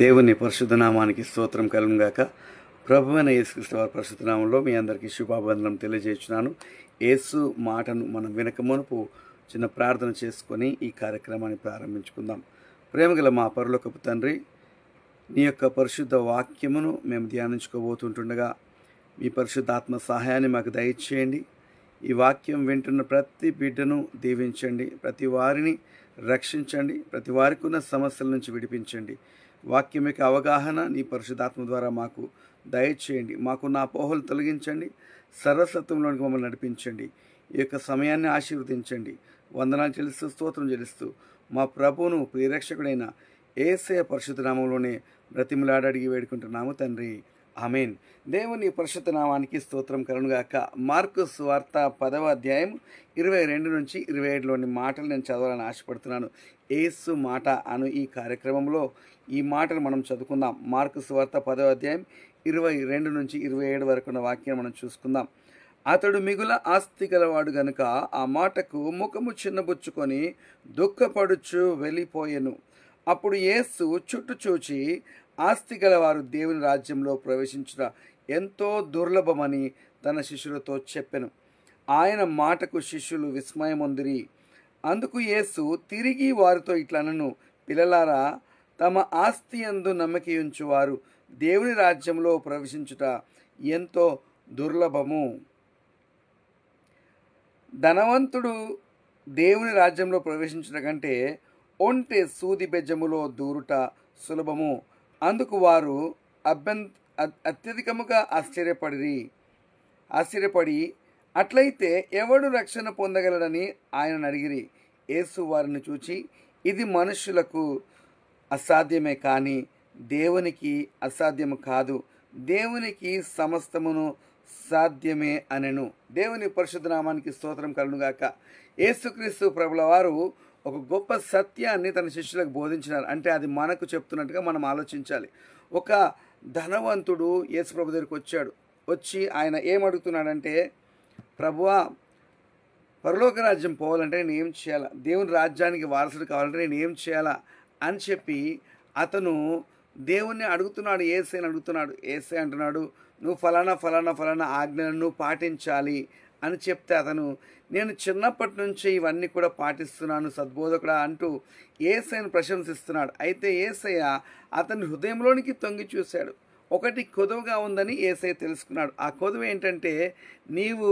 దేవుని పరిశుద్ధ నామానికి స్తోత్రం కలుగుగాక. ప్రభువైన యేసుక్రీస్తు వారి పరిశుద్ధ నామంలో మీ అందరికీ శుభాబంధనం తెలియజేస్తున్నాను. యేసు మాటను మనం వినక మునుపు చిన్న ప్రార్థన చేసుకొని ఈ కార్యక్రమాన్ని ప్రారంభించుకుందాం. ప్రేమగల మా పరలోకపు తండ్రి, నీ యొక్క పరిశుద్ధ వాక్యమును మేము ధ్యానించుకోబోతుంటుండగా మీ పరిశుద్ధాత్మ సహాయాన్ని మాకు దయచేయండి. ఈ వాక్యం వింటున్న ప్రతి బిడ్డను దీవించండి, ప్రతి వారిని రక్షించండి, ప్రతి వారికి ఉన్న సమస్యల నుంచి విడిపించండి. వాక్యం యొక్క అవగాహన నీ పరిశుద్ధాత్మ ద్వారా మాకు దయచేయండి. మాకున్న అపోహలు తొలగించండి, సర్వసత్వంలోనికి మమ్మల్ని నడిపించండి. ఈ యొక్క సమయాన్ని ఆశీర్వదించండి. వందనాలు చెల్లిస్తూ స్తోత్రం చెల్లిస్తూ మా ప్రభువును ప్రియరక్షకుడైన యేసయ్య పరిశుద్ధ నామంలోనే బ్రతిమలాడడిగి వేడుకుంటున్నాము తండ్రి, ఆమేన్. దేవుని పరిశుద్ధ నామానికి స్తోత్రం కలుగుగాక. మార్కు సువార్త 10వ అధ్యాయం 22 నుంచి 27లోని మాటలు నేను చదవాలని ఆశపడుతున్నాను. యేసు మాట అను ఈ కార్యక్రమంలో ఈ మాటలు మనం చదువుకుందాం. మార్కు సువార్త 10వ అధ్యాయం 22 నుంచి 27 వరకు ఉన్న వాక్యం మనం చూసుకుందాం. అతడు మిగుల ఆస్తి గలవాడు గనుక ఆ మాటకు ముఖము చిన్నబుచ్చుకొని దుఃఖపడుచు వెళ్ళిపోయెను. అప్పుడు యేసు చుట్టూ చూచి, ఆస్తి గలవారు దేవుని రాజ్యంలో ప్రవేశించుట ఎంతో దుర్లభమని తన శిష్యులతో చెప్పెను. ఆయన మాటకు శిష్యులు విస్మయమొందిరి. అందుకు యేసు తిరిగి వారితో ఇట్లనెను, పిల్లలారా, తమ ఆస్తి యందు నమ్మకయుంచువారు దేవుని రాజ్యంలో ప్రవేశించుట ఎంతో దుర్లభము. ధనవంతుడు దేవుని రాజ్యంలో ప్రవేశించుట కంటే ఒంటె సూది బెజ్జములో దూరుట సులభము. అందుకు వారు అత్యధికముగా ఆశ్చర్యపడి అట్లయితే ఎవడు రక్షణ పొందగలడని ఆయన అడిగిరి. యేసు వారిని చూచి, ఇది మనుషులకు అసాధ్యమే, కానీ దేవునికి అసాధ్యము కాదు. దేవునికి సమస్తమును సాధ్యమే అనెను. దేవుని పరిశుద్ధ నామానికి స్తోత్రం కలుగుగాక. యేసుక్రీస్తు ప్రభుల వారు ఒక గొప్ప సత్యాన్ని తన శిష్యులకు బోధించినారు. అంటే అది మనకు చెప్తున్నట్టుగా మనం ఆలోచించాలి. ఒక ధనవంతుడు యేసు ప్రభు దగ్గరికి వచ్చి ఆయన ఏమడుగుతున్నాడంటే, ప్రభువా, పరలోక రాజ్యం పోవాలంటే నేను ఏం చేయాలా, దేవుని రాజ్యానికి వారసుడు కావాలంటే నేను ఏం చేయాలా అని చెప్పి అతను దేవుణ్ణి అడుగుతున్నాడు. యేసయ్యని అడుగుతున్నాడు. యేసయ్య అంటున్నాడు, నువ్వు ఫలానా ఫలానా ఫలానా ఆజ్ఞలను పాటించాలి అని చెప్తే అతను, నేను చిన్నప్పటి నుంచి ఇవన్నీ కూడా పాటిస్తున్నాను సద్బోధకుడా అంటూ యేసయ్యను ప్రశంసిస్తున్నాడు. అయితే యేసయ్య అతని హృదయంలోనికి తొంగి చూశాడు. ఒకటి కొదువుగా ఉందని యేసయ్య తెలుసుకున్నాడు. ఆ కొదువు ఏంటంటే, నీవు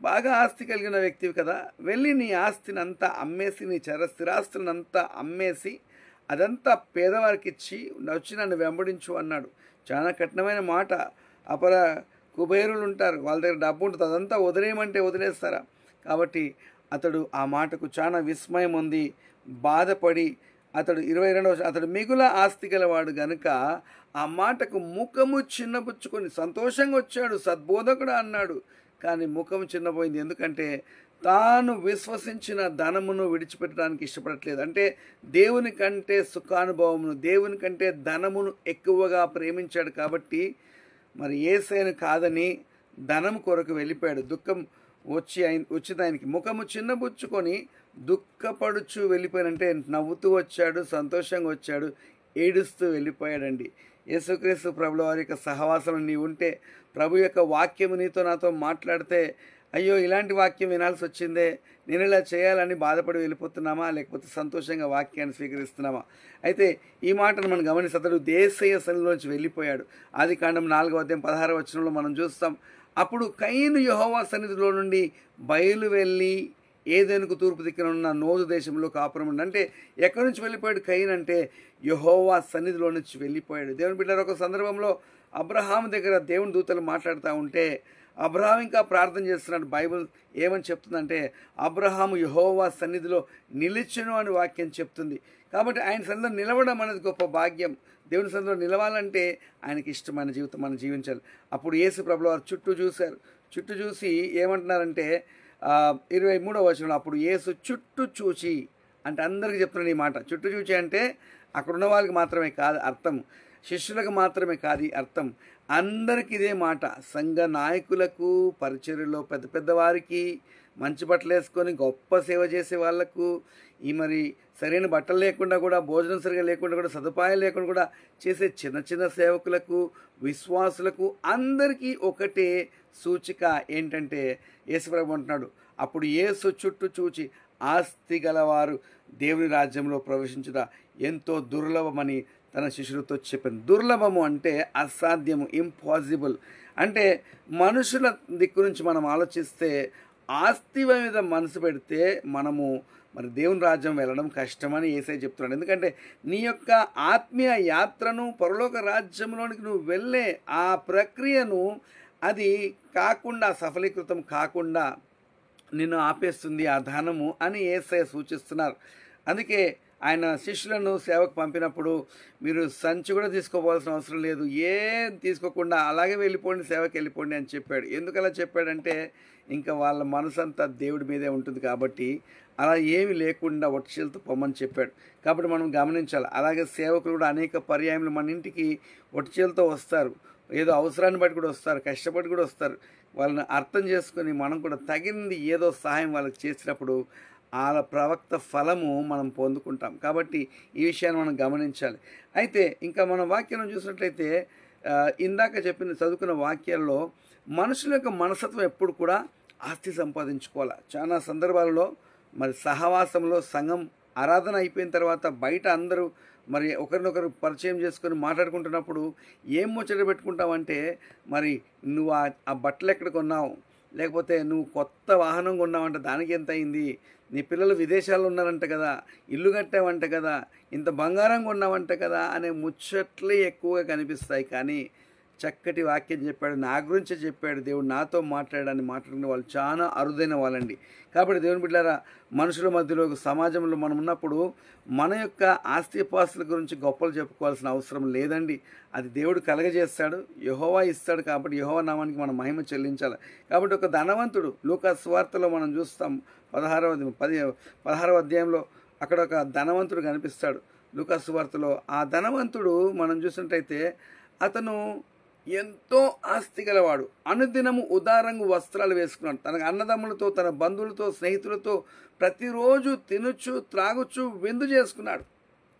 బాగా ఆస్తి కలిగిన వ్యక్తివి కదా, వెళ్ళి నీ ఆస్తిని అంతా అమ్మేసి, నీ స్థిరాస్తులనంతా అమ్మేసి అదంతా పేదవారికి ఇచ్చి వచ్చి నన్ను వెంబడించు అన్నాడు. చాలా కఠినమైన మాట. కుబేరులు ఉంటారు, వాళ్ళ దగ్గర డబ్బు ఉంటుంది, అదంతా వదిలేయమంటే వదిలేస్తారా? కాబట్టి అతడు ఆ మాటకు చాలా విస్మయం ఉంది, బాధపడి అతడు 22వ అతడు మిగుల ఆస్తి గలవాడు గనుక ఆ మాటకు ముఖము చిన్నబుచ్చుకొని సంతోషంగా వచ్చాడు, సద్బోధకుడు అన్నాడు. కానీ ముఖం చిన్నపోయింది. ఎందుకంటే తాను విశ్వసించిన ధనమును విడిచిపెట్టడానికి ఇష్టపడట్లేదు. అంటే దేవుని కంటే సుఖానుభవమును, దేవుని కంటే ధనమును ఎక్కువగా ప్రేమించాడు. కాబట్టి మరి యేసయ్యను కాదని ధనం కొరకు వెళ్ళిపోయాడు. దుఃఖం వచ్చింది ఆయనకి. ముఖము చిన్నబుచ్చుకొని దుఃఖపడుచు వెళ్ళిపోయాడంటే నవ్వుతూ వచ్చాడు, సంతోషంగా వచ్చాడు, ఏడుస్తూ వెళ్ళిపోయాడండి. యేసుక్రీస్తు ప్రభుల వారి యొక్క సహవాసంలో నీవు ఉంటే, ప్రభు యొక్క వాక్యము నీతో నాతో మాట్లాడితే, అయ్యో ఇలాంటి వాక్యం వినాల్సి వచ్చిందే, నేను ఇలా చేయాలని బాధపడి వెళ్ళిపోతున్నామా, లేకపోతే సంతోషంగా వాక్యాన్ని స్వీకరిస్తున్నామా? అయితే ఈ మాటను మనం గమనిస్తే అతడు యేసయ్య సన్నిధిలోంచి వెళ్ళిపోయాడు. ఆదికాండం 4వ అధ్యాయం 16వ వచనంలో మనం చూస్తాం. అప్పుడు కయీను యెహోవా సన్నిధిలో నుండి బయలు వెళ్ళి ఏదెనుకు తూర్పు దిక్కున ఉన్న నోదు దేశంలో కాపురం ఉండి. అంటే ఎక్కడి నుంచి వెళ్ళిపోయాడు కయీన్ అంటే యెహోవా సన్నిధిలో నుంచి వెళ్ళిపోయాడు. దేవుని బిడ్డలారా, ఒక సందర్భంలో అబ్రహాము దగ్గర దేవుని దూతలు మాట్లాడుతూ ఉంటే అబ్రహాం ఇంకా ప్రార్థన చేస్తున్నాడు. బైబిల్ ఏమని చెప్తుందంటే, అబ్రహాము యెహోవా సన్నిధిలో నిలిచెను అని వాక్యం చెప్తుంది. కాబట్టి ఆయన సన్నిధిలో నిలవడం అనేది గొప్ప భాగ్యం. దేవుని సన్నిధిలో నిలవాలంటే ఆయనకి ఇష్టమైన జీవితం మనం జీవించాలి. అప్పుడు యేసు ప్రభుల వారు చుట్టూ చూశారు. చుట్టూ చూసి ఏమంటున్నారంటే 23వ వచనంలో, అప్పుడు యేసు చుట్టూ చూచి, అంటే అందరికీ చెప్తున్నాడు ఈ మాట. చుట్టూ చూచి అంటే అక్కడ ఉన్న వాళ్ళకి మాత్రమే కాదు అర్థం, శిష్యులకు మాత్రమే కాదు అర్థం, అందరికీ ఇదే మాట. సంఘ నాయకులకు, పరిచర్యలో పెద్ద పెద్దవారికి, మంచి బట్టలు వేసుకొని గొప్ప సేవ చేసే వాళ్ళకు ఈ మరి సరైన బట్టలు లేకుండా కూడా భోజనం సరిగా లేకుండా కూడా సదుపాయాలు లేకుండా కూడా చేసే చిన్న చిన్న సేవకులకు విశ్వాసులకు అందరికీ ఒకటే సూచిక ఏంటంటే యేసుప్రభు అంటున్నాడు, అప్పుడు యేసు చుట్టూ చూచి ఆస్తి గలవారు దేవుని రాజ్యంలో ప్రవేశించుట ఎంతో దుర్లభమని తన శిష్యులతో చెప్పాను. దుర్లభము అంటే అసాధ్యము, ఇంపాసిబుల్. అంటే మనుషుల దిక్కు నుంచి మనం ఆలోచిస్తే ఆస్తి మీద మనసు పెడితే మనము మరి దేవుని రాజ్యం వెళ్ళడం కష్టమని యేసయ్య చెప్తున్నాడు. ఎందుకంటే నీ యొక్క ఆత్మీయ యాత్రను పరలోక రాజ్యంలోనికి నువ్వు వెళ్ళే ఆ ప్రక్రియను అది కాకుండా, సఫలీకృతం కాకుండా నిన్ను ఆపేస్తుంది ఆ ధనము అని యేసయ్య సూచిస్తున్నారు. అందుకే ఆయన శిష్యులను సేవకు పంపినప్పుడు మీరు సంచి కూడా తీసుకోవాల్సిన అవసరం లేదు, ఏం తీసుకోకుండా అలాగే వెళ్ళిపోండి, సేవకి వెళ్ళిపోండి అని చెప్పాడు. ఎందుకు అలా చెప్పాడంటే ఇంకా వాళ్ళ మనసంతా దేవుడి మీదే ఉంటుంది కాబట్టి అలా ఏమి లేకుండా ఒట్టిచేలతో పొమ్మని చెప్పాడు. కాబట్టి మనం గమనించాలి. అలాగే సేవకులు కూడా అనేక పర్యాయములు మన ఇంటికి ఒట్టిచేలతో వస్తారు, ఏదో అవసరాన్ని బట్టి కూడా వస్తారు, కష్టపడి కూడా వస్తారు. వాళ్ళని అర్థం చేసుకొని మనం కూడా తగింది ఏదో సహాయం వాళ్ళకి చేసినప్పుడు ఆ ప్రవక్త ఫలము మనం పొందుకుంటాం. కాబట్టి ఈ విషయాన్ని మనం గమనించాలి. అయితే ఇంకా మన వాక్యం చూసినట్లయితే ఇందాక చదువుకున్న వాక్యాల్లో మనుషుల యొక్క మనస్తత్వం ఎప్పుడు కూడా ఆస్తి సంపాదించుకోవాలి. చాలా సందర్భాలలో మరి సహవాసంలో సంఘం ఆరాధన అయిపోయిన తర్వాత బయట అందరూ మరి ఒకరినొకరు పరిచయం చేసుకొని మాట్లాడుకుంటున్నప్పుడు ఏం ముచ్చట పెట్టుకుంటావంటే, మరి నువ్వు ఆ బట్టలు ఎక్కడ కొన్నావు, లేకపోతే నువ్వు కొత్త వాహనం కొన్నావంట దానికి ఎంత అయింది, నీ పిల్లలు విదేశాల్లో ఉన్నారంట కదా, ఇల్లు కట్టావంట కదా, ఇంత బంగారం కొన్నావంట కదా అనే ముచ్చట్లే ఎక్కువగా కనిపిస్తాయి. కానీ చక్కటి వాక్యం చెప్పాడు, నా గురించే చెప్పాడు దేవుడు, నాతో మాట్లాడని మాట్లాడిన వాళ్ళు చాలా అరుదైన వాళ్ళండి. కాబట్టి దేవుని బిడ్డలారా, మనుషుల మధ్యలో సమాజంలో మనం ఉన్నప్పుడు మన యొక్క ఆస్తిపాస్తుల గురించి గొప్పలు చెప్పుకోవాల్సిన అవసరం లేదండి. అది దేవుడు కలగజేస్తాడు, యెహోవా ఇస్తాడు. కాబట్టి యెహోవా నామానికి మనం మహిమ చెల్లించాలి. కాబట్టి ఒక ధనవంతుడు లూకా సువార్తలో మనం చూస్తాం 16వ అధ్యాయంలో అక్కడ ఒక ధనవంతుడు కనిపిస్తాడు లూకా సువార్తలో. ఆ ధనవంతుడు మనం చూసినట్టయితే అతను ఎంతో ఆస్తి గలవాడు, అనుదినము ఉదారంగా వస్త్రాలు వేసుకున్నాడు. తన అన్నదమ్ములతో, తన బంధువులతో, స్నేహితులతో ప్రతిరోజు తినొచ్చు, త్రాగొచ్చు, విందు చేసుకున్నాడు.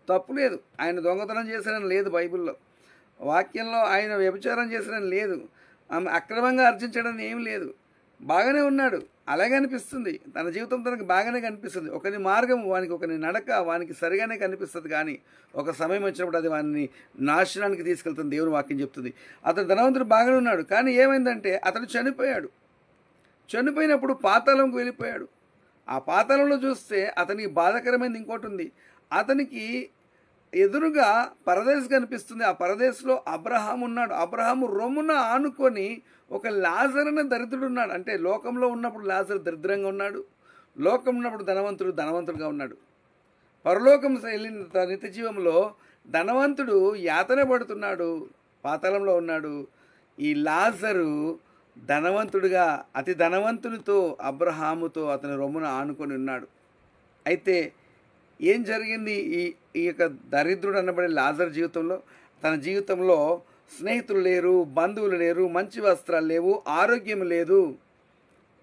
తప్పు లేదు, ఆయన దొంగతనం చేశారని లేదు, బైబిల్లో వాక్యంలో ఆయన వ్యభిచారం చేశారని లేదు, ఆమె అక్రమంగా ఆర్జించడం ఏం లేదు. బాగానే ఉన్నాడు, అలాగే అనిపిస్తుంది. తన జీవితం తనకు బాగానే కనిపిస్తుంది. ఒకరి మార్గం వానికి, ఒకరి నడక వానికి సరిగానే కనిపిస్తుంది. కానీ ఒక సమయం వచ్చినప్పుడు అది వాడిని నాశనానికి తీసుకెళ్తుంది. దేవుని వాక్యం చెప్తుంది. అతను ధనవంతుడు బాగానే ఉన్నాడు, కానీ ఏమైందంటే అతను చనిపోయాడు. చనిపోయినప్పుడు పాతాళంకు వెళ్ళిపోయాడు. ఆ పాతాళంలో చూస్తే అతనికి బాధాకరమైనది ఇంకోటి ఉంది. అతనికి ఎదురుగా పరదేశం కనిపిస్తుంది. ఆ పరదేశంలో అబ్రహాము ఉన్నాడు. అబ్రహాము రొమ్మున ఆనుకొని ఒక లాజరు అనే దరిద్రుడు ఉన్నాడు. అంటే లోకంలో ఉన్నప్పుడు లాజరు దరిద్రంగా ఉన్నాడు, లోకం ఉన్నప్పుడు ధనవంతుడుగా ఉన్నాడు. పరలోకం వెళ్ళిన నిత్య జీవంలో ధనవంతుడు యాతన పడుతున్నాడు, పాతాళంలో ఉన్నాడు. ఈ లాజరు ధనవంతుడిగా, అతి ధనవంతునితో, అబ్రహాముతో అతని రొమ్మున ఆనుకొని ఉన్నాడు. అయితే ఏం జరిగింది? ఈ యొక్క దరిద్రుడు అనబడే లాజరు జీవితంలో, తన జీవితంలో స్నేహితులు లేరు, బంధువులు లేరు, మంచి వస్త్రాలు లేవు, ఆరోగ్యం లేదు,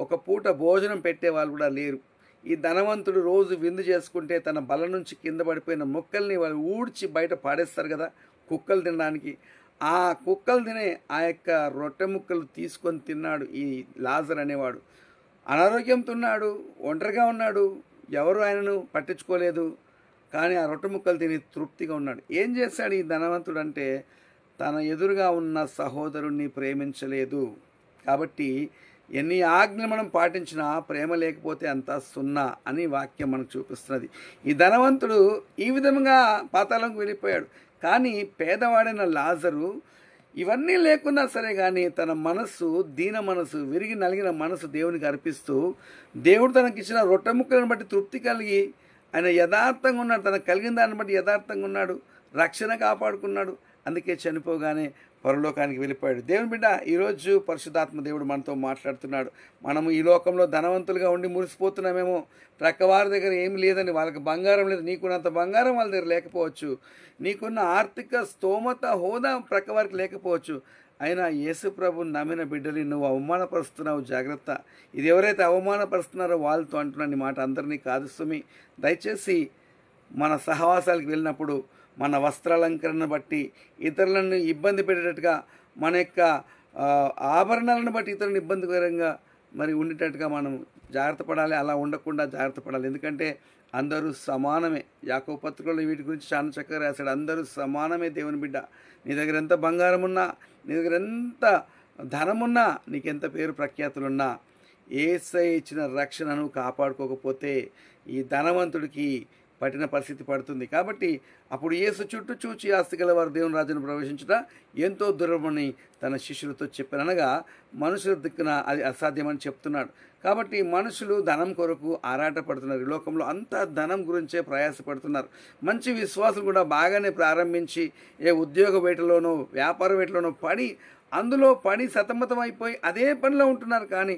ఒక పూట భోజనం పెట్టే వాళ్ళు కూడా లేరు. ఈ ధనవంతుడు రోజు విందు చేసుకుంటే తన బల నుంచి కింద పడిపోయిన ముక్కల్ని వాళ్ళు ఊడ్చి బయట పాడేస్తారు కదా కుక్కలు తినడానికి. ఆ కుక్కలు తినే ఆ యొక్క రొట్టె ముక్కలు తీసుకొని తిన్నాడు ఈ లాజర్ అనేవాడు. అనారోగ్యంతో ఉన్నాడు, ఒంటరిగా ఉన్నాడు, ఎవరు ఆయనను పట్టించుకోలేదు. కానీ ఆ రొట్టె ముక్కలు తిని తృప్తిగా ఉన్నాడు. ఏం చేశాడు ఈ ధనవంతుడు అంటే, తన ఎదురుగా ఉన్న సహోదరుణ్ణి ప్రేమించలేదు. కాబట్టి ఎన్ని ఆజ్ఞలు మనం పాటించినా ప్రేమ లేకపోతే అంతా సున్నా అని వాక్యం మనకు చూపిస్తున్నది. ఈ ధనవంతుడు ఈ విధంగా పాతాళంకు వెళ్ళిపోయాడు. కానీ పేదవాడైన లాజరు ఇవన్నీ లేకున్నా సరే కానీ తన మనస్సు, దీన మనసు, విరిగి నలిగిన మనసు దేవునికి అర్పిస్తూ, దేవుడు తనకిచ్చిన రొట్టె ముక్కలను బట్టి తృప్తి కలిగి ఆయన యథార్థంగా ఉన్నాడు. తనకు కలిగిన దాన్ని బట్టి యథార్థంగా ఉన్నాడు, రక్షణ కాపాడుకున్నాడు. అందుకే చనిపోగానే పరలోకానికి వెళ్ళిపోయాడు. దేవుని బిడ్డ, ఈరోజు పరిశుద్ధాత్మ దేవుడు మనతో మాట్లాడుతున్నాడు. మనము ఈ లోకంలో ధనవంతులుగా ఉండి మురిసిపోతున్నామేమో, ప్రక్కవారి దగ్గర ఏమి లేదని, వాళ్ళకి బంగారం లేదు, నీకున్నంత బంగారం వాళ్ళ దగ్గర లేకపోవచ్చు, నీకున్న ఆర్థిక స్తోమత, హోదా ప్రక్కవారికి లేకపోవచ్చు. అయినా యేసు ప్రభుని నమ్మిన బిడ్డని నువ్వు అవమానపరుస్తున్నావు, జాగ్రత్త. ఇది ఎవరైతే అవమానపరుస్తున్నారో వాళ్ళతో అంటున్నాను ఈ మాట, అందరినీ కాదు సుమి. దయచేసి మన సహవాసాలకు వెళ్ళినప్పుడు మన వస్త్రాలంకరణను బట్టి ఇతరులను ఇబ్బంది పెట్టేటట్టుగా, మన యొక్క ఆభరణాలను బట్టి ఇతరులను ఇబ్బందికరంగా మరి ఉండేటట్టుగా మనం జాగ్రత్త పడాలి. అలా ఉండకుండా జాగ్రత్త పడాలి. ఎందుకంటే అందరూ సమానమే. యాకోబు పత్రికలో వీటి గురించి చాలా చక్కగా రాశాడు. అందరూ సమానమే దేవుని బిడ్డ. నీ దగ్గర ఎంత బంగారం ఉన్నా, నీ దగ్గర ఎంత ధనమున్నా, నీకెంత పేరు ప్రఖ్యాతులున్నా, యేసయ్య ఇచ్చిన రక్షణను కాపాడుకోకపోతే ఈ ధనవంతుడికి పట్టిన పరిస్థితి పడుతుంది. కాబట్టి అప్పుడు యేసు చుట్టూ చూచి ఆస్తి గల వారు దేవుని రాజ్యాన్ని ప్రవేశించుట ఎంతో దుర్లభమని తన శిష్యులతో చెప్పారు. అనగా మనుషుల దిక్కున అది అసాధ్యమని చెప్తున్నాడు. కాబట్టి మనుషులు ధనం కొరకు ఆరాటపడుతున్నారు. ఈ లోకంలో అంతా ధనం గురించే ప్రయాసపడుతున్నారు. మంచి విశ్వాసం కూడా బాగానే ప్రారంభించి ఏ ఉద్యోగ వేటలోనో వ్యాపార వేటలోనో పడి అందులో పడి సతమతం అయిపోయి అదే పనిలో ఉంటున్నారు. కానీ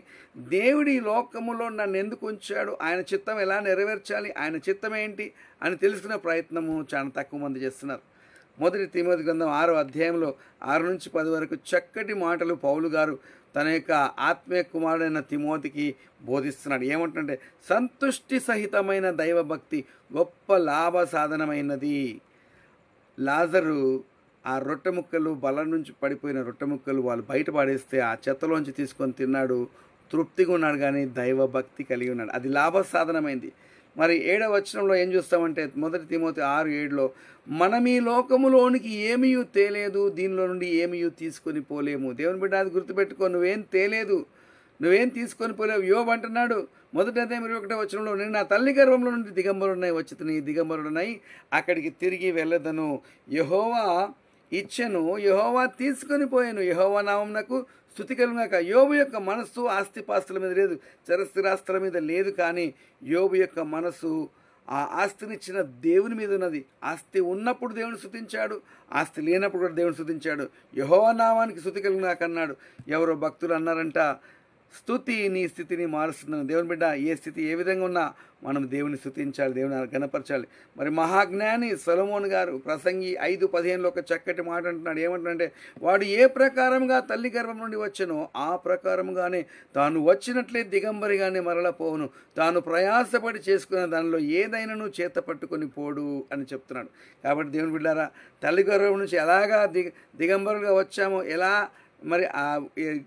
దేవుడి లోకములో నన్ను ఎందుకు ఉంచాడు, ఆయన చిత్తం ఎలా నెరవేర్చాలి, ఆయన చిత్తం ఏంటి అని తెలుసుకునే ప్రయత్నము చాలా తక్కువ మంది చేస్తున్నారు. మొదటి తిమోతి గ్రంథం 6వ అధ్యాయంలో 6 నుంచి 10 వరకు చక్కటి మాటలు పౌలు గారు తన యొక్క ఆత్మీయ కుమారుడైన తిమోతికి బోధిస్తున్నాడు. ఏమంటుంటే, సంతుష్టి సహితమైన దైవభక్తి గొప్ప లాభ సాధనమైనది. లాజరు ఆ రొట్టె ముక్కలు, బలం నుంచి పడిపోయిన రొట్టె ముక్కలు వాళ్ళు బయట పడేస్తే ఆ చెత్తలోంచి తీసుకొని తిన్నాడు, తృప్తిగా ఉన్నాడు. కానీ దైవభక్తి కలిగి ఉన్నాడు, అది లాభ సాధనమైంది. మరి 7వ వచనంలో ఏం చూస్తామంటే, మొదటి తిమోతి 6:7లో, మనం ఈ లోకములోనికి ఏమీ తేలేదు, దీనిలో నుండి ఏమీ తీసుకొని పోలేము. దేవుని బిడ్డ, అది గుర్తుపెట్టుకో. నువ్వేం తేలేదు, నువ్వేం తీసుకొని పోలేవు. యోబు అంటున్నాడు మొదటి అధ్యాయం 21వ వచనంలో, నేను నా తల్లి గర్భంలో నుండి దిగంబరుడునై అక్కడికి తిరిగి వెళ్ళదను. యెహోవా ఇచ్చెను, యెహోవా తీసుకొని పోయాను, యెహోవా నామమునకు స్తుతి కలుగాక. యోబు యొక్క మనస్సు ఆస్తిపాస్తుల మీద లేదు, చరస్థిరాస్తుల మీద లేదు. కానీ యోబు యొక్క మనసు ఆ ఆస్తినిచ్చిన దేవుని మీద ఉన్నది. ఆస్తి ఉన్నప్పుడు దేవుని స్తుతించాడు, ఆస్తి లేనప్పుడు కూడా దేవుని స్తుతించాడు. యెహోవా నామానికి స్తుతి కలుగాక అన్నాడు. ఎవరో భక్తులు అన్నారంట, స్తుతి నీ స్థితిని మారుస్తుందని. దేవుని బిడ్డ, ఏ స్థితి ఏ విధంగా ఉన్నా మనం దేవుని స్తుతించాలి, దేవుని గణపరచాలి. మరి మహాజ్ఞాని సొలొమోను గారు ప్రసంగి 5:15లో ఒక చక్కటి మాట అంటున్నాడు. ఏమంటున్నాడంటే, వాడు ఏ ప్రకారంగా తల్లి గర్భం నుండి వచ్చెనో ఆ ప్రకారంగానే తాను వచ్చినట్లే దిగంబరిగానే మరలపోవును. తాను ప్రయాసపడి చేసుకున్న దానిలో ఏదైనాను చేత పట్టుకొని పోడు అని చెప్తున్నాడు. కాబట్టి దేవుని బిడ్డారా, తల్లి గర్భం నుంచి ఎలాగా దిగంబరులుగా వచ్చామో, ఎలా మరి ఆ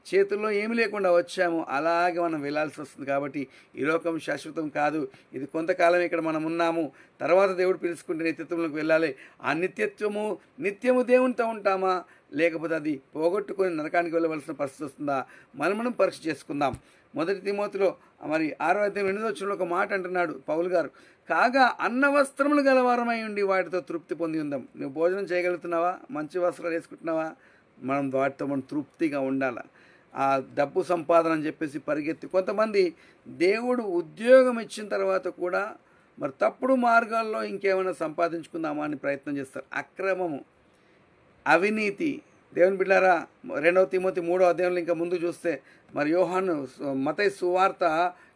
చేతుల్లో ఏమి లేకుండా వచ్చాము, అలాగే మనం వెళ్ళాల్సి వస్తుంది. కాబట్టి ఈ లోకం శాశ్వతం కాదు, ఇది కొంతకాలం ఇక్కడ మనం ఉన్నాము. తర్వాత దేవుడు పిలుచుకుంటే నిత్యత్వంలోకి వెళ్ళాలి. ఆ నిత్యము దేవునితో ఉంటామా, లేకపోతే అది పోగొట్టుకొని నరకానికి వెళ్ళవలసిన పరిస్థితి వస్తుందా, మనం పరీక్ష చేసుకుందాం. మొదటి తిమోతిలో మరి 6వ అధ్యాయం 8వ వచనంలో ఒక మాట అంటున్నాడు పౌలు గారు, కాగా అన్న వస్త్రములు గలవారమై ఉండి వాటితో తృప్తి పొంది ఉందాం. నువ్వు భోజనం చేయగలుగుతున్నావా, మంచి వస్త్రాలు వేసుకుంటున్నావా, మనం వాటితో మనం తృప్తిగా ఉండాలి. ఆ డబ్బు సంపాదన అని చెప్పేసి పరిగెత్తి, కొంతమంది దేవుడు ఉద్యోగం ఇచ్చిన తర్వాత కూడా మరి తప్పుడు మార్గాల్లో ఇంకేమైనా సంపాదించుకుందామా అని ప్రయత్నం చేస్తారు. అక్రమము, అవినీతి. దేవుని బిడ్డారా, 2వ తిమోతి 3వ అధ్యాయంలో ఇంకా ముందు చూస్తే, మరి యోహాను మత్తయి సువార్త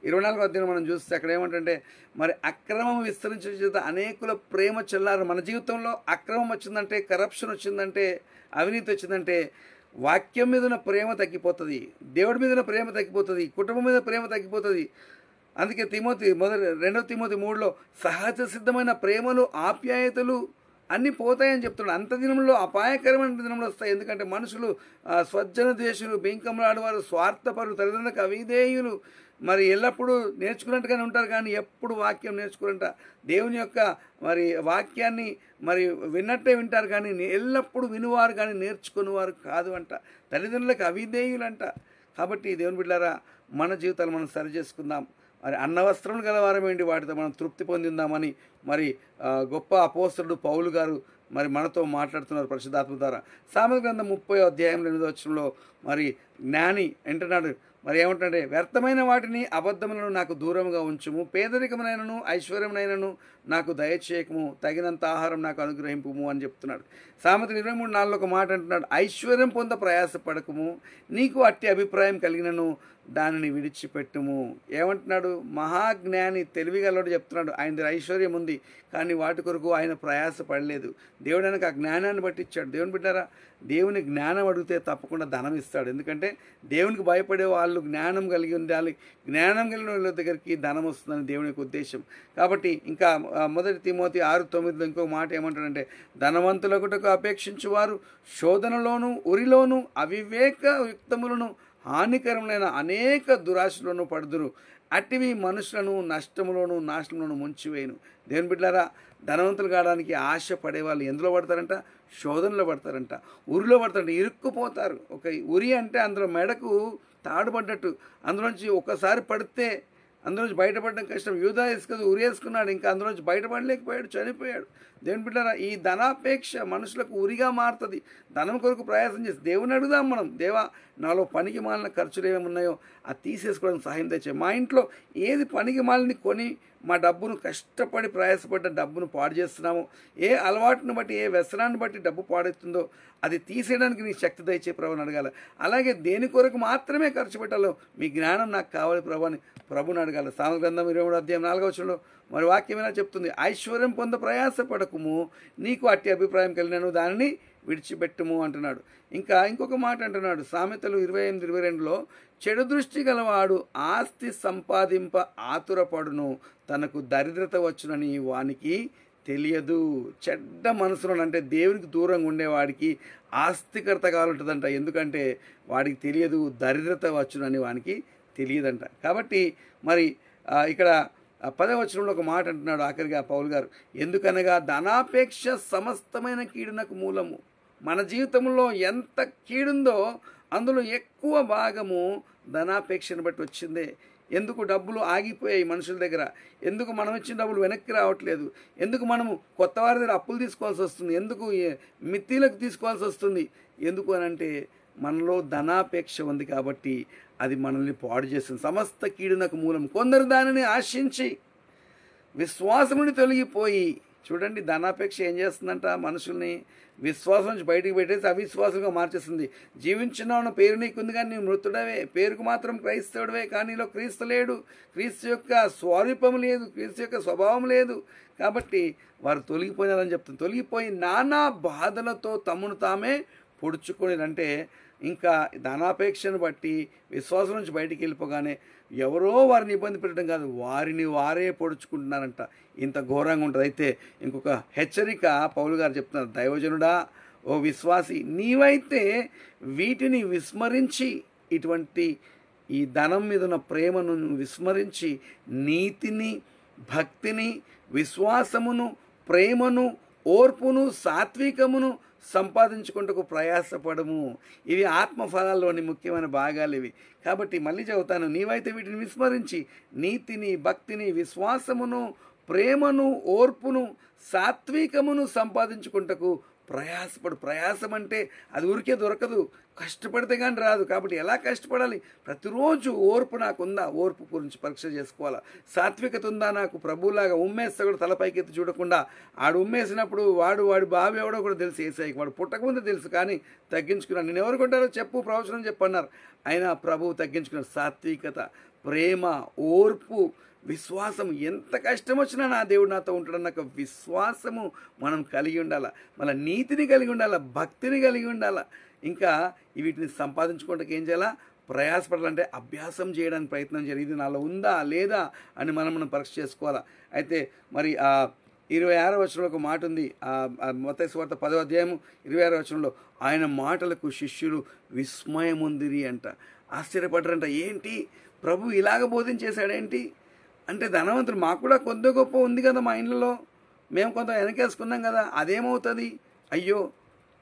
24వ అధ్యాయం మనం చూస్తే అక్కడ ఏమంటే, మరి అక్రమం విస్తరించిన చేత అనేకుల ప్రేమ చల్లారు. మన జీవితంలో అక్రమం వచ్చిందంటే, కరప్షన్ వచ్చిందంటే, అవినీతి వచ్చిందంటే వాక్యం మీద ఉన్న ప్రేమ తగ్గిపోతుంది, దేవుడి మీద ఉన్న ప్రేమ తగ్గిపోతుంది, కుటుంబం మీద ప్రేమ తగ్గిపోతుంది. అందుకే 2వ తిమోతి 3లో సహజ సిద్ధమైన ప్రేమలు, ఆప్యాయతలు అన్నీ పోతాయని చెప్తున్నాడు. అంత దినంలో అపాయకరమైన దినంలో వస్తాయి. ఎందుకంటే మనుషులు స్వజ్జన ద్వేషులు, బెంకములాడేవారు, స్వార్థపరులు, తల్లిదండ్రులకు అవిధేయులు, మరి ఎల్లప్పుడూ నేర్చుకున్నట్టుగానే ఉంటారు. కానీ ఎప్పుడు వాక్యం నేర్చుకున్నట్ట, దేవుని యొక్క మరి వాక్యాన్ని మరి విన్నట్టే వింటారు. కానీ ఎల్లప్పుడూ వినువారు కానీ నేర్చుకునేవారు కాదు అంట. తల్లిదండ్రులకు అవిధేయులంట. కాబట్టి దేవుని బిడ్డారా, మన జీవితాలు మనం సరి చేసుకుందాం. మరి అన్నవస్త్రములు గలవారమేంటి, వాటితో మనం తృప్తి పొందిందామని మరి గొప్ప అపోస్తలుడు పౌలు గారు మరి మనతో మాట్లాడుతున్నారు పరిశుద్ధాత్మ ద్వారా. సామెతల గ్రంథం 30వ అధ్యాయం 8వ వచనంలో మరి జ్ఞాని అంటున్నాడు, మరి ఏమంటాడే, వ్యర్థమైన వాటిని అబద్ధములను నాకు దూరంగా ఉంచుము, పేదరికమునైనను ఐశ్వర్యమునైనను నాకు దయచేయకము, తగినంత ఆహారం నాకు అనుగ్రహింపుము అని చెప్తున్నాడు. సామెతలు 23:4 ఒక మాట అంటున్నాడు, ఐశ్వర్యం పొంద ప్రయాసపడకము, నీకు అట్టి అభిప్రాయం కలిగినను దానిని విడిచిపెట్టుము. ఏమంటున్నాడు, మహాజ్ఞాని తెలివిగలడు చెప్తున్నాడు, ఆయన దగ్గర ఐశ్వర్యం ఉంది కానీ వాటి కొరకు ఆయన ప్రయాస పడలేదు. దేవుడు ఆయనకు ఆ జ్ఞానాన్ని బట్టి ఇచ్చాడు. దేవుని బిడ్డారా, దేవుని జ్ఞానం అడిగితే తప్పకుండా ధనం ఇస్తాడు. ఎందుకంటే దేవునికి భయపడే వాళ్ళు జ్ఞానం కలిగి ఉండాలి, జ్ఞానం కలిగిన వాళ్ళ దగ్గరికి ధనం వస్తుందని దేవుని యొక్క ఉద్దేశం. కాబట్టి ఇంకా 1 తిమోతి 6:9 ఇంకో మాట ఏమంటాడంటే, ధనవంతులకుటకు అపేక్షించువారు శోధనలోను ఉరిలోను అవివేక యుక్తములను హానికరములైన అనేక దురాశలోనూ పడుదురు, అట్టివి మనుషులను నష్టములోను నాశనంలోను ముంచివేయును. దేవుని బిడ్డలారా, ధనవంతులు కావడానికి ఆశ పడే వాళ్ళు ఎందులో పడతారంట, శోధనలో పడతారంట, ఉరిలో పడతారంట, ఇరుక్కుపోతారు. ఒక ఉరి అంటే అందులో మెడకు తాడుపడ్డట్టు, అందులోంచి ఒకసారి పడితే అందులోంచి బయటపడడం కష్టం. యూదా ఇసుకది ఉరి వేసుకున్నాడు, ఇంకా అందులోంచి బయటపడలేకపోయాడు, చనిపోయాడు. దేవుని బిడ్డలారా, ఈ ధనాపేక్ష మనుషులకు ఉరిగా మారుతుంది. ధనం కొరకు ప్రయాసం చేసి దేవుని అడుగుదాం మనం, దేవా నాలో పనికి మాలిన ఖర్చులు ఏమేమి ఉన్నాయో అది తీసేసుకోవడానికి సహాయం తెచ్చే. మా ఇంట్లో ఏది పనికి మాలిని కొని మా డబ్బును కష్టపడి ప్రయాసపడ్డ డబ్బును పాడు చేస్తున్నామో, ఏ అలవాటును బట్టి ఏ వ్యసనాన్ని బట్టి డబ్బు పాడవుతుందో అది తీసేయడానికి నీ శక్తి దయచే ప్రభుని అడగాల. అలాగే దేని కొరకు మాత్రమే ఖర్చు పెట్టాలో మీ జ్ఞానం నాకు కావాలి ప్రభు అని ప్రభుని అడగాలి. సామెతల గ్రంథం 23:4 మరి వాక్యమైనా చెప్తుంది, ఐశ్వర్యం పొంద ప్రయాసపడకుము, నీకు అట్టి అభిప్రాయం కలిగినను దానిని విడిచిపెట్టుము అంటున్నాడు. ఇంకా ఇంకొక మాట అంటున్నాడు సామెతలు 28:22, చెడు దృష్టి గలవాడు ఆస్తి సంపాదింప ఆతురపడును, తనకు దరిద్రత వచ్చునని వానికి తెలియదు. చెడ్డ మనసులో అంటే దేవునికి దూరంగా ఉండేవాడికి ఆస్తికర్త కావాలంటుందంట. ఎందుకంటే వాడికి తెలియదు దరిద్రత వచ్చునని వానికి తెలియదంట. కాబట్టి మరి ఇక్కడ 10వ వచనంలో ఒక మాట అంటున్నాడు ఆఖరిగా పౌలు గారు, ఎందుకనగా ధనాపేక్ష సమస్తమైన కీడునకు మూలము. మన జీవితంలో ఎంత కీడుందో అందులో ఎక్కువ భాగము ధనాపేక్షను బట్టి వచ్చిందే. ఎందుకు డబ్బులు ఆగిపోయాయి మనుషుల దగ్గర, ఎందుకు మనం ఇచ్చిన డబ్బులు వెనక్కి రావట్లేదు, ఎందుకు మనము కొత్త వారి దగ్గర అప్పులు తీసుకోవాల్సి వస్తుంది, ఎందుకు మిత్తిలకు తీసుకోవాల్సి వస్తుంది, ఎందుకు అని అంటే మనలో ధనాపేక్ష ఉంది కాబట్టి అది మనల్ని పాడు చేస్తుంది. సమస్త కీడునకు మూలం. కొందరు దానిని ఆశించి విశ్వాసం నుండి తొలగిపోయి, చూడండి ధనాపేక్ష ఏం చేస్తుందంట, మనుషుల్ని విశ్వాసం నుంచి బయటికి పెట్టేసి అవిశ్వాసంగా మార్చేస్తుంది. జీవించున్నావు పేరు నీకుంది కానీ నీవు మృతుడవే, పేరుకు మాత్రం క్రైస్తవుడివే కానీ నీలో క్రీస్తు లేడు, క్రీస్తు యొక్క స్వరూపం లేదు, క్రీస్తు యొక్క స్వభావం లేదు. కాబట్టి వారు తొలగిపోయినారని చెప్తుంది. తొలగిపోయి నానా బాధలతో తమను తామే పొడుచుకునేదంటే ఇంకా ధనాపేక్షను బట్టి విశ్వాసం నుంచి బయటికి వెళ్ళిపోగానే ఎవరో వారిని ఇబ్బంది పెట్టడం కాదు, వారిని వారే పొడుచుకుంటున్నారంట. ఇంత ఘోరంగా ఉంటుంది. అయితే ఇంకొక హెచ్చరిక పౌలు గారు చెప్తున్నారు, దైవజనుడా ఓ విశ్వాసి, నీవైతే వీటిని విస్మరించి, ఇటువంటి ఈ ధనం మీద ఉన్న ప్రేమను విస్మరించి నీతిని, భక్తిని, విశ్వాసమును, ప్రేమను, ఓర్పును, సాత్వికమును సంపాదించుకుంటకు ప్రయాసపడము. ఇవి ఆత్మఫలాల్లోని ముఖ్యమైన భాగాలు ఇవి. కాబట్టి మళ్ళీ చెబుతాను, నీవైతే వీటిని విస్మరించి నీతిని, భక్తిని, విశ్వాసమును, ప్రేమను, ఓర్పును, సాత్వికమును సంపాదించుకుంటకు ప్రయాసపడు. ప్రయాసం అంటే అది ఊరికే దొరకదు, కష్టపడితే కానీ రాదు. కాబట్టి ఎలా కష్టపడాలి, ప్రతిరోజు ఓర్పు నాకుందా, ఓర్పు గురించి పరీక్ష చేసుకోవాలా. సాత్వికత ఉందా నాకు, ప్రభువులాగా ఉమ్మేస్తే కూడా తలపైకెత్తి చూడకుండా, ఆడు ఉమ్మేసినప్పుడు వాడి బావి ఎవడో కూడా తెలుసు, ఏసాయికి వాడు పుట్టకముందే తెలుసు కానీ తగ్గించుకున్నాడు. నేను ఎవరు కొంటారో చెప్పు, ప్రవచనం చెప్పన్నారు, అయినా ప్రభువు తగ్గించుకున్నాడు. సాత్వికత, ప్రేమ, ఓర్పు, విశ్వాసం. ఎంత కష్టం వచ్చినా నా దేవుడు నాతో ఉంటాడన్న విశ్వాసము మనం కలిగి ఉండాలి. మళ్ళీ నీతిని కలిగి ఉండాలి, భక్తిని కలిగి ఉండాలి. ఇంకా వీటిని సంపాదించుకోవడానికి ఏం చేయాలా, ప్రయాసపడాలంటే అభ్యాసం చేయడానికి ప్రయత్నం చేయాలి. ఇది నాలో ఉందా లేదా అని మనం పరీక్ష చేసుకోవాలా. అయితే మరి 26వ వచనంలో ఒక మాట ఉంది, మత్తయి సువార్త 10వ అధ్యాయం 26వ వచనంలో, ఆయన మాటలకు శిష్యులు విస్మయముందిరి అంట, ఆశ్చర్యపడ్డారంట. ఏంటి ప్రభు ఇలాగ బోధించేశాడేంటి అంటే, ధనవంతులు మాకు కూడా కొద్ది గొప్ప ఉంది కదా మా ఇంట్లో, మేము కొంత వెనకేసుకున్నాం కదా, అదేమవుతుంది, అయ్యో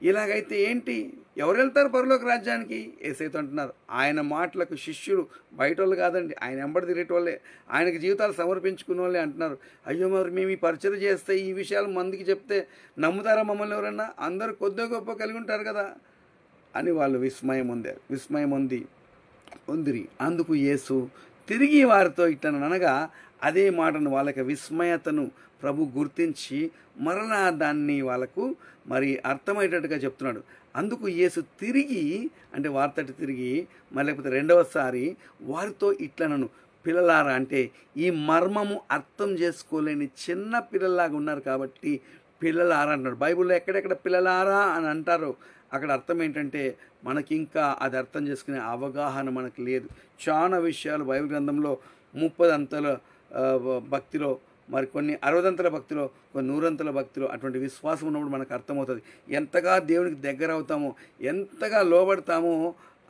ఇలాగైతే ఏంటి, ఎవరు వెళ్తారు పరలోక రాజ్యానికి? యేసయ్యతో అంటున్నారు, ఆయన మాటలకు శిష్యులు బయట వాళ్ళు కాదండి, ఆయన వెంబడి తిరిగేటి వాళ్ళే, ఆయనకి జీవితాలు సమర్పించుకునే వాళ్ళే అంటున్నారు. అయ్యో మరి మేము ఈ పరిచయం చేస్తే, ఈ విషయాలు మందికి చెప్తే నమ్ముతారా మమ్మల్ని ఎవరన్నా? అందరూ కొద్ది గొప్ప కలిగి ఉంటారు కదా అని వాళ్ళు విస్మయం ఉంది. పొందిరి. అందుకు యేసు తిరిగి వారితో ఇట్లనగా, అదే మాటను వాళ్ళకి విస్మయతను ప్రభు గుర్తించి మరలా దాన్ని వాళ్ళకు మరి అర్థమయ్యేటట్టుగా చెప్తున్నాడు. అందుకు యేసు తిరిగి, అంటే వార్తటి తిరిగి, మరి లేకపోతే రెండవసారి వారితో ఇట్లనను, పిల్లలారా, అంటే ఈ మర్మము అర్థం చేసుకోలేని చిన్న పిల్లలాగా ఉన్నారు కాబట్టి పిల్లలారా అంటున్నాడు. బైబిల్లో ఎక్కడెక్కడ పిల్లలారా అని అంటారో అక్కడ అర్థం ఏంటంటే మనకి ఇంకా అది అర్థం చేసుకునే అవగాహన మనకు లేదు. చాలా విషయాలు బైబిల్ గ్రంథంలో 30 అంతల భక్తిలో, మరి కొన్ని 60 అంతల భక్తిలో, కొన్ని 100 అంతల భక్తిలో అటువంటి విశ్వాసం ఉన్నప్పుడు మనకు అర్థమవుతుంది. ఎంతగా దేవునికి దగ్గర అవుతామో, ఎంతగా లోబడతామో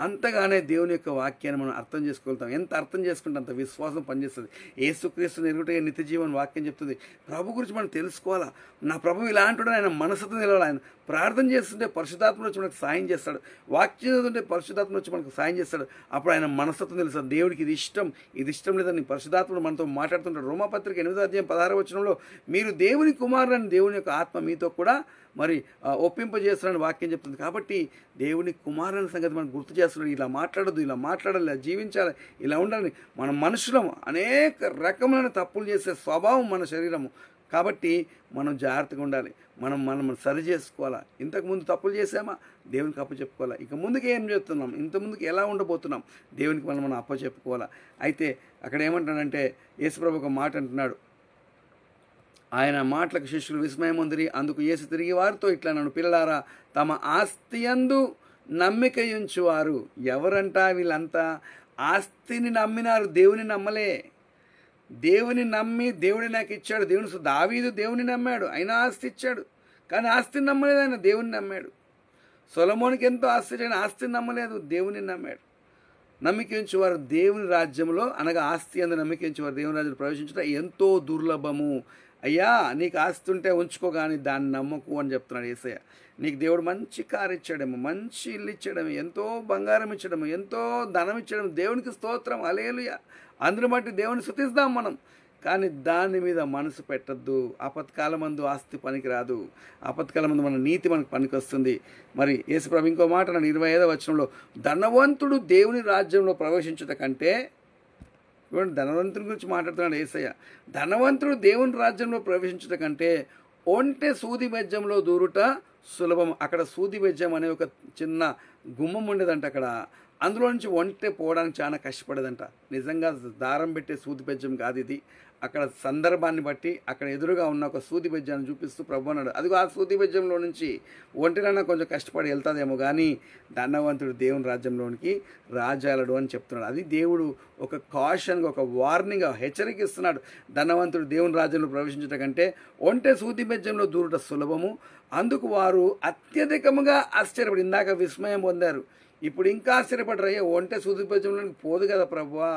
అంతగానే దేవుని యొక్క వాక్యాన్ని మనం అర్థం చేసుకోగలుగుతాం. ఎంత అర్థం చేసుకుంటే అంత విశ్వాసం పనిచేస్తుంది. యేసుక్రీస్తు ఎరుగుటగా నిత్య జీవన వాక్యం చెప్తుంది. ప్రభు గురించి మనం తెలుసుకోవాలా. నా ప్రభు ఇలాంటి ఆయన మనసుతో నిలవాలి. ఆయన ప్రార్థన చేస్తుంటే పరిశుద్ధాత్మ వచ్చి మనకు సాయం చేస్తాడు. వాక్యం చదువుతుంటే పరిశుద్ధాత్మ వచ్చి మనకు సాయం చేస్తాడు. అప్పుడు ఆయన మనసుతో తెలుస్తుంది. దేవుడికి ఇది ఇష్టం లేదని పరిశుద్ధాత్ముడు మనతో మాట్లాడుతుంటాడు. రోమాపత్రిక 8:16 మీరు దేవుని కుమారులని దేవుని యొక్క ఆత్మ మీతో కూడా మరి ఒప్పింపజేస్తున్నాడని వాక్యం చెప్తుంది. కాబట్టి దేవుని కుమారుని సంగతి మనకు గుర్తు చేస్తున్నాడు. ఇలా మాట్లాడద్దు, ఇలా మాట్లాడాలి, ఇలా జీవించాలి, ఇలా ఉండాలని. మన మనుషులము అనేక రకమైన తప్పులు చేసే స్వభావం మన శరీరము. కాబట్టి మనం జాగ్రత్తగా ఉండాలి. మనం సరి చేసుకోవాలా. ఇంతకుముందు తప్పులు చేసామా, దేవునికి అప్పచెప్పుకోవాలా. ఇక ముందుకు ఏం చేస్తున్నాం, ఇంత ముందుకు ఎలా ఉండబోతున్నాం, దేవునికి మనం అప్పచెప్పుకోవాలా. అయితే అక్కడ ఏమంటాడంటే యేసుప్రభు ఒక మాట అంటున్నాడు. ఆయన మాటలకు శిష్యులు విస్మయం పొందిరి. అందుకు యేసు తిరిగి వారితో ఇట్లనను, పిల్లలారా, తమ ఆస్తియందు నమ్మిక ఉంచువారు. ఎవరంట వీళ్ళంతా? ఆస్తిని నమ్మినారు, దేవుని నమ్మలే. దేవుని నమ్మి దేవుడి నాకు ఇచ్చాడు. దావీదు దేవుని నమ్మాడు, ఆయన ఆస్తి ఇచ్చాడు. కానీ ఆస్తిని నమ్మలేదు, ఆయన దేవుని నమ్మాడు. సొలొమోనుకి ఎంతో ఆస్తి ఇచ్చాడు, ఆస్తిని నమ్మలేదు, దేవుని నమ్మాడు. నమ్మిక ఉంచేవారు దేవుని రాజ్యంలో, అనగా ఆస్తి అందు నమ్మిక ఉంచేవారు దేవుని రాజ్యంలో ప్రవేశించడం ఎంతో దుర్లభము. అయ్యా, నీకు ఆస్తి ఉంటే ఉంచుకో, కానీ దాన్ని నమ్మకు అని చెప్తున్నాడు యేసయ్య. నీకు దేవుడు మంచి కారు ఇచ్చాడేమో, మంచి ఇల్లు ఇచ్చాడేమో, ఎంతో బంగారం ఇచ్చడము, ఎంతో ధనం ఇచ్చడము, దేవునికి స్తోత్రం, హల్లెలూయా. అందుని బట్టి దేవుని స్తుతిస్తాం మనం. కానీ దాని మీద మనసు పెట్టద్దు. ఆపత్కాలమందు ఆస్తి పనికిరాదు. ఆపత్కాలమందు మన నీతి మనకు పనికి వస్తుంది. మరి యేసుప్రభు ఇంకో మాట అన్నాడు 25వ ధనవంతుడు దేవుని రాజ్యంలో ప్రవేశించుట కంటే, చూడండి, ధనవంతుని గురించి మాట్లాడుతున్నాడు యేసయ్య. ధనవంతుడు దేవుని రాజ్యంలో ప్రవేశించుట కంటే ఒంటె సూది బెజ్జంలో దూరుట సులభం. అక్కడ సూది బెజ్జం అనే ఒక చిన్న గుమ్మం ఉండేదంట. అక్కడ అందులో నుంచి ఒంటె పోవడానికి చాలా కష్టపడేదంట. నిజంగా దారం పెట్టే సూది బెజ్జం కాదు ఇది. అక్కడ సందర్భాన్ని బట్టి అక్కడ ఎదురుగా ఉన్న ఒక సూది బెజ్జాన్ని చూపిస్తూ ప్రభు అన్నాడు, అదిగో ఆ సూది బెజ్జంలో నుంచి ఒంటెనన్నా కొంచెం కష్టపడి వెళ్తుందేమో, కానీ ధనవంతుడు దేవుని రాజ్యంలోనికి రాజాలడు అని చెప్తున్నాడు. అది దేవుడు ఒక కాషన్గా, ఒక వార్నింగ్, హెచ్చరిక ఇస్తున్నాడు. ధనవంతుడు దేవుని రాజ్యంలో ప్రవేశించట కంటే ఒంటె సూది బెజ్జంలో దూరుట సులభము. అందుకు వారు అత్యధికముగా ఆశ్చర్యపడి, ఇందాక విస్మయం పొందారు, ఇప్పుడు ఇంకా ఆశ్చర్యపడరయ్యా. ఒంటె సూది బెజ్జంలోనికి పోదు కదా ప్రభువా,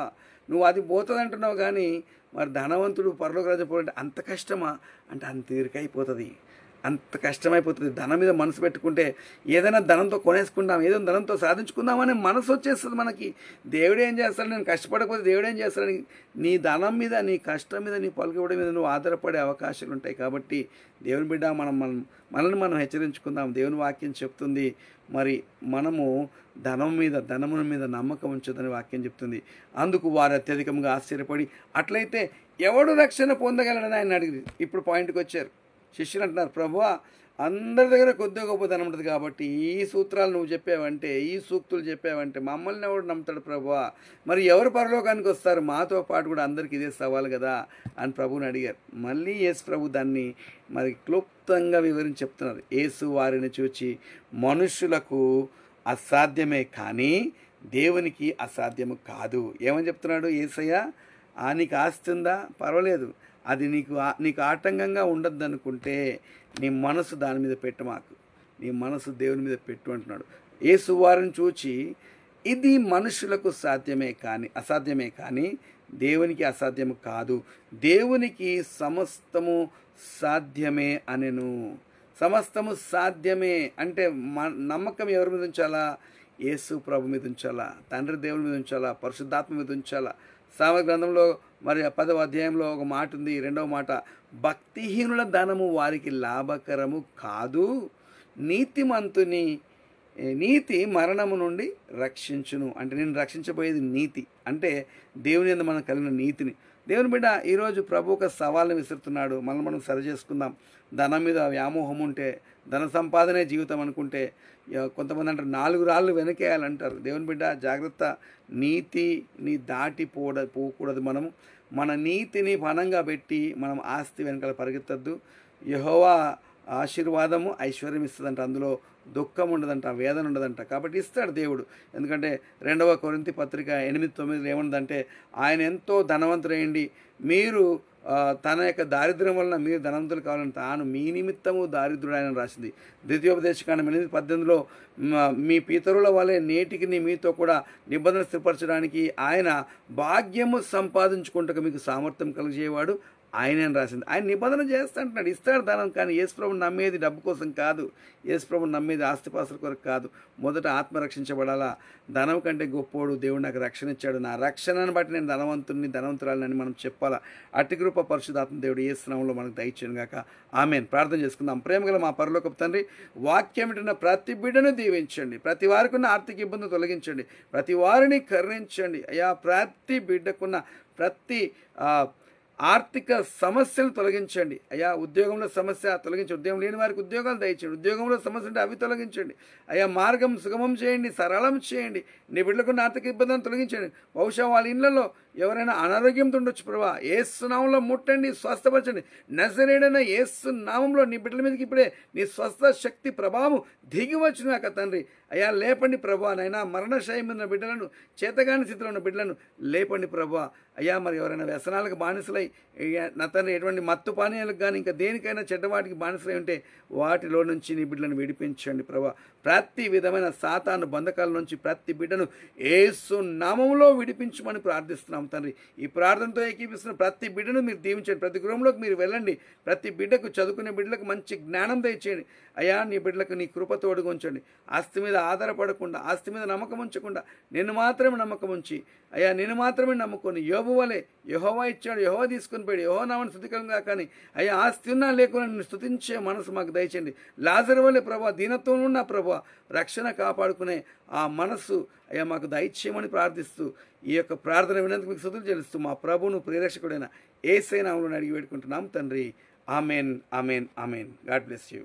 నువ్వు అది పోతుంది అంటున్నావు, కానీ మరి ధనవంతుడు పరలోక రాజ్యం పోవాలంటే అంత కష్టమా అంటే అంత తీరికైపోతుంది, అంత కష్టమైపోతుంది. ధనం మీద మనసు పెట్టుకుంటే ఏదైనా ధనంతో కొనేసుకుందాం, ఏదైనా ధనంతో సాధించుకుందామనే మనసు వచ్చేస్తుంది మనకి. దేవుడు ఏం చేస్తాడు, నేను కష్టపడకపోతే దేవుడు ఏం చేస్తాడని నీ ధనం మీద, నీ కష్టం మీద, నీ పలుకుబడి మీద నువ్వు ఆధారపడే అవకాశాలు ఉంటాయి. కాబట్టి దేవుని బిడ్డ, మనల్ని మనం హెచ్చరించుకుందాం. దేవుని వాక్యం చెప్తుంది, మరి మనము ధనముల మీద నమ్మకం ఉంచదని వాక్యం చెప్తుంది. అందుకు వారు అత్యధికంగా ఆశ్చర్యపడి, అట్లయితే ఎవడు రక్షణ పొందగలడని ఆయన అడిగి ఇప్పుడు పాయింట్కి వచ్చారు. శిష్యులు అంటున్నారు, ప్రభువా, అందరి దగ్గర కొద్దిగా గొప్ప ధనం ఉంటుంది కాబట్టి ఈ సూత్రాలు నువ్వు చెప్పావంటే, ఈ సూక్తులు చెప్పావంటే మమ్మల్ని ఎవడు నమ్ముతాడు ప్రభువా? మరి ఎవరు పరలోకానికి వస్తారు? మాతో పాటు కూడా అందరికీ ఇదే సవాలు కదా అని ప్రభువుని అడిగారు. మళ్ళీ యేసు ప్రభు దాన్ని మరి క్లుప్తంగా వివరించి చెప్తున్నారు. యేసు వారిని చూచి, మనుషులకు అసాధ్యమే కానీ దేవునికి అసాధ్యము కాదు. ఏమని చెప్తున్నాడు యేసయ్య? నీకు ఆస్తి ఉందా? పర్వాలేదు, అది నీకు ఆటంకంగా ఉండద్దు అనుకుంటే నీ మనసు దాని మీద పెట్టమాకు, నీ మనసు దేవుని మీద పెట్టు అంటున్నాడు. యేసు వారిని చూచి, ఇది మనుషులకు అసాధ్యమే కానీ దేవునికి అసాధ్యము కాదు. దేవునికి సమస్తము సాధ్యమే అనెను. సమస్తము సాధ్యమే అంటే నమ్మకం ఎవరి మీద ఉంచాలా? యేసు ప్రభు మీద ఉంచాలా, తండ్రి దేవుని మీద ఉంచాలా, పరిశుద్ధాత్మ మీద ఉంచాలా. సామెతల గ్రంథంలో మరి 10వ అధ్యాయంలో ఒక మాట ఉంది, 2వ మాట, భక్తిహీనుల ధనము వారికి లాభకరము కాదు, నీతిమంతుని నీతి మరణము నుండి రక్షించును. అంటే నేను రక్షించబోయేది నీతి, అంటే దేవుని యందు మనం కలిగిన నీతిని. దేవుని బిడ్డ ఈరోజు ప్రభు ఒక సవాల్ని విసురుతున్నాడు. మనం సరి చేసుకుందాం. ధనం మీద వ్యామోహం ఉంటే, ధన సంపాదనే జీవితం అనుకుంటే, కొంతమంది అంటారు 4 రాళ్ళు వెనకేయాలంటారు. దేవుని బిడ్డ జాగ్రత్త, నీతిని పోకూడదు. మన నీతిని పణంగా పెట్టి మనం ఆస్తి వెనకాల పరిగెత్తద్దు. యెహోవా ఆశీర్వాదము ఐశ్వర్యం ఇస్తుందంట, అందులో దుఃఖం ఉండదంట, వేదన ఉండదంట. కాబట్టి ఇస్తాడు దేవుడు. ఎందుకంటే 2వ కొరింథీ పత్రిక 8:9 ఏముందంటే, ఆయన ఎంతో ధనవంతుడైండి, మీరు తన యొక్క దారిద్ర్యం వలన మీరు ధనవంతులు కావాలని తాను మీ నిమిత్తము దారిద్రుడు రాసింది. ద్వితీయోపదేశకాండం 8:18లో మీ పితరుల వలె నేటికి మీతో కూడా నిబంధన స్థిరపరచడానికి ఆయన భాగ్యము సంపాదించుకుంటకు మీకు సామర్థ్యం కలిగజేవాడు ఆయనే అని రాసింది. ఆయన నిబంధన చేస్తా అంటున్నాడు, ఇస్తాడు ధనం. కానీ యేసుప్రభుని నమ్మేది డబ్బు కోసం కాదు, యేసుప్రభుని నమ్మేది ఆస్తిపాస్తుల కొరకు కాదు. మొదట ఆత్మ రక్షించబడాలా. ధనం కంటే గొప్పోడు, దేవుడు నాకు రక్షణ ఇచ్చాడు, నా రక్షణను బట్టి నేను ధనవంతురాలని మనం చెప్పాలా. అట్టి కృప పరిశుద్ధాత్మ దేవుడు యేసు నామములో మనకు దయచేయును గాక. ఆమేన్. ప్రార్థన చేసుకుందాం. ప్రేమగల మా పరలోకపు తండ్రి, వాక్యం వింటున్న ప్రతి బిడ్డను దీవించండి, ప్రతి వారికి ఉన్న ఆర్థిక ఇబ్బందులు తొలగించండి, ప్రతి వారిని కరుణించండి అయ్యా. ప్రతి బిడ్డకున్న ప్రతి ఆర్థిక సమస్యలు తొలగించండి అయ్యా. ఉద్యోగంలో సమస్య తొలగించండి, ఉద్యోగం లేని వారికి ఉద్యోగాలు దయచేయండి, ఉద్యోగంలో సమస్య ఉంటే అవి తొలగించండి అయ్యా. మార్గం సుగమం చేయండి, సరళం చేయండి, నీ బిడ్డలకున్న ఆర్థిక ఇబ్బందులను తొలగించండి. బహుశా వాళ్ళ ఇళ్లలో ఎవరైనా అనారోగ్యంతో ఉండొచ్చు ప్రభా, యేసు నామంలో ముట్టండి, స్వస్థపరచండి. నజరేయుడైన యేసు నామంలో నీ బిడ్డల మీదకి ఇప్పుడే నీ స్వస్థ శక్తి ప్రభావం దిగి వచ్చినాక తండ్రి అయ్యా లేపండి ప్రభా. నైనా మరణశయం ఉన్న బిడ్డలను, చేతగాని స్థితిలో ఉన్న బిడ్డలను లేపండి ప్రభా అయ్యా. మరి ఎవరైనా వ్యసనాలకు బానిసలై నా తండ్రి ఎటువంటి మత్తు పానీయాలకు కానీ ఇంకా దేనికైనా చెడ్డవాటికి బానిసలై ఉంటే వాటిలో నుంచి నీ బిడ్డలను విడిపించండి ప్రభా. ప్రతి విధమైన సాతాను బంధకాల నుంచి ప్రతి బిడ్డను యేసు నామములో విడిపించమని ప్రార్థిస్తున్నాం తండ్రి. ఈ ప్రార్థనతో ఏకీపిస్తున్న ప్రతి బిడ్డను మీరు దీవించండి, ప్రతి గృహంలోకి మీరు వెళ్ళండి, ప్రతి బిడ్డకు చదువుకునే బిడ్డలకు మంచి జ్ఞానం దయచేయండి అయ్యా. నీ బిడ్డలకు నీ కృప తోడుగా ఉంచండి. ఆస్తి మీద ఆధారపడకుండా, ఆస్తి మీద నమ్మకం ఉంచకుండా నిన్ను మాత్రమే నమ్మకం ఉంచి అయ్యా, నిన్ను మాత్రమే నమ్ముకొని యోబు వలె యెహోవా ఇచ్చాడు, యెహోవా తీసుకొని పోయాడు, యెహోవా నామమును స్తుతికరంగా కానీ అయ్యా ఆస్తి ఉన్నా లేకుండా నిన్ను స్తుతించే మనసు మాకు దయచేయండి. లాజరు వలె ప్రభా, దీనత్వం ఉన్న ప్రభా, రక్షణ కాపాడుకునే ఆ మనస్సు అయ్యా మాకు దయచేయమని ప్రార్థిస్తూ ఈ యొక్క ప్రార్థన వినందుకు మీకు స్తుతులు చెల్లిస్తూ మా ప్రభువును ప్రేరక్షకుడైన యేసయ్య నామములో అడిగి పెట్టుకుంటున్నాం తండ్రి. Amen, amen, amen. God bless you.